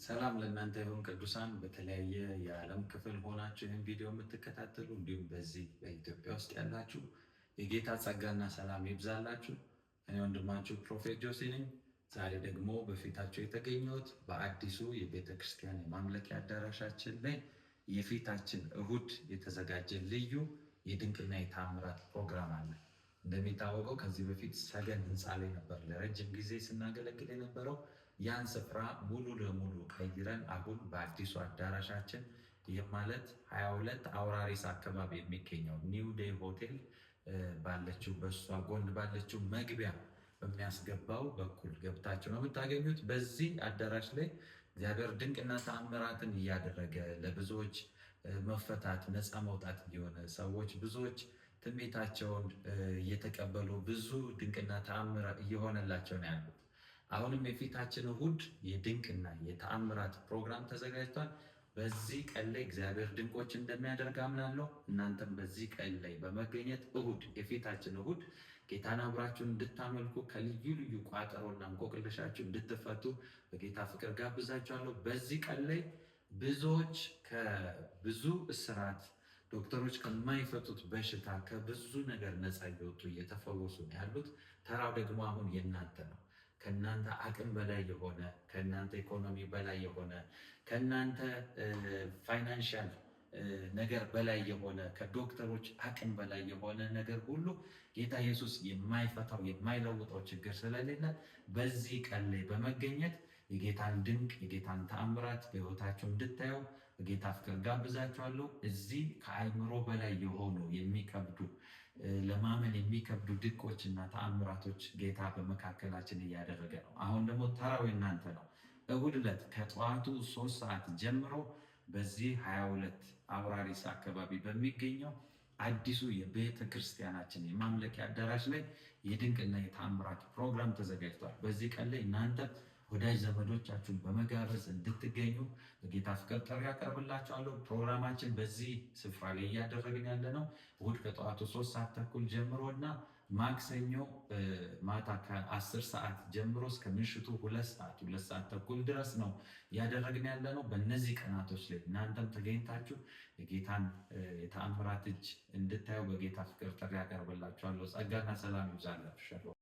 ሰላም ለእናንተ ይሁን ቅዱሳን፣ በተለያየ የዓለም ክፍል ሆናችሁ ይህን ቪዲዮ የምትከታተሉ እንዲሁም በዚህ በኢትዮጵያ ውስጥ ያላችሁ የጌታ ጸጋና ሰላም ይብዛላችሁ። እኔ ወንድማችሁ ፕሮፌት ጆሲ ነኝ። ዛሬ ደግሞ በፊታችሁ የተገኘሁት በአዲሱ የቤተ ክርስቲያን የማምለኪያ አዳራሻችን ላይ የፊታችን እሁድ የተዘጋጀ ልዩ የድንቅና የተአምራት ፕሮግራም አለ። እንደሚታወቀው ከዚህ በፊት ሰገን ህንፃ ላይ ነበር ለረጅም ጊዜ ስናገለግል የነበረው። ያን ስፍራ ሙሉ ለሙሉ ቀይረን አሁን በአዲሱ አዳራሻችን ይህ ማለት 22 አውራሪስ አካባቢ የሚገኘው ኒው ዴይ ሆቴል ባለችው በሷ ጎን ባለችው መግቢያ በሚያስገባው በኩል ገብታችሁ ነው የምታገኙት። በዚህ አዳራሽ ላይ እግዚአብሔር ድንቅና ተአምራትን እያደረገ ለብዙዎች መፈታት ነፃ መውጣት እየሆነ ሰዎች ብዙዎች ትንቢታቸውን እየተቀበሉ ብዙ ድንቅና ተአምር እየሆነላቸው ነው ያሉት። አሁንም የፊታችን እሁድ የድንቅና የተአምራት ፕሮግራም ተዘጋጅቷል። በዚህ ቀን ላይ እግዚአብሔር ድንቆች እንደሚያደርግ አምናለሁ። እናንተም በዚህ ቀን ላይ በመገኘት እሁድ የፊታችን እሁድ ጌታን አብራችሁን እንድታመልኩ ከልዩ ልዩ ቋጠሮና እንቆቅልሻችሁ እንድትፈቱ በጌታ ፍቅር ጋብዛችኋለሁ። በዚህ ቀን ላይ ብዙዎች ከብዙ እስራት ዶክተሮች ከማይፈቱት በሽታ ከብዙ ነገር ነፃ እየወጡ እየተፈወሱ ነው ያሉት። ተራው ደግሞ አሁን የእናንተ ነው። ከእናንተ አቅም በላይ የሆነ ከእናንተ ኢኮኖሚ በላይ የሆነ ከእናንተ ፋይናንሻል ነገር በላይ የሆነ ከዶክተሮች አቅም በላይ የሆነ ነገር ሁሉ ጌታ ኢየሱስ የማይፈታው የማይለውጠው ችግር ስለሌለ በዚህ ቀን ላይ በመገኘት የጌታን ድንቅ የጌታን ተአምራት በሕይወታቸው እንድታዩ በጌታ ፍቅር ጋብዛችኋለሁ። እዚህ ከአይምሮ በላይ የሆኑ የሚከብዱ ለማመን የሚከብዱ ድንቆችና ተአምራቶች ጌታ በመካከላችን እያደረገ ነው። አሁን ደግሞ ተራው እናንተ ነው። እሁድ ዕለት ከጠዋቱ 3 ሰዓት ጀምሮ በዚህ 22 አውራሪስ አካባቢ በሚገኘው አዲሱ የቤተ ክርስቲያናችን የማምለኪያ አዳራሽ ላይ የድንቅና የተአምራት ፕሮግራም ተዘጋጅቷል። በዚህ ቀን ላይ እናንተ ወዳጅ ዘመዶቻችሁን በመጋበዝ እንድትገኙ በጌታ ፍቅር ጥሪ ያቀርብላችኋለሁ። ፕሮግራማችን በዚህ ስፍራ ላይ እያደረግን ያለ ነው እሁድ ከጠዋቱ 3 ሰዓት ተኩል ጀምሮ እና ማክሰኞ ማታ ከ10 ሰዓት ጀምሮ እስከ ምሽቱ 2 ሰዓት ተኩል ድረስ ነው እያደረግን ያለ ነው። በእነዚህ ቀናቶች ላይ እናንተም ተገኝታችሁ የጌታን የተአምራት እጅ እንድታዩ በጌታ ፍቅር ጥሪ ያቀርብላችኋለሁ። ጸጋና ሰላም ይብዛላችሁ።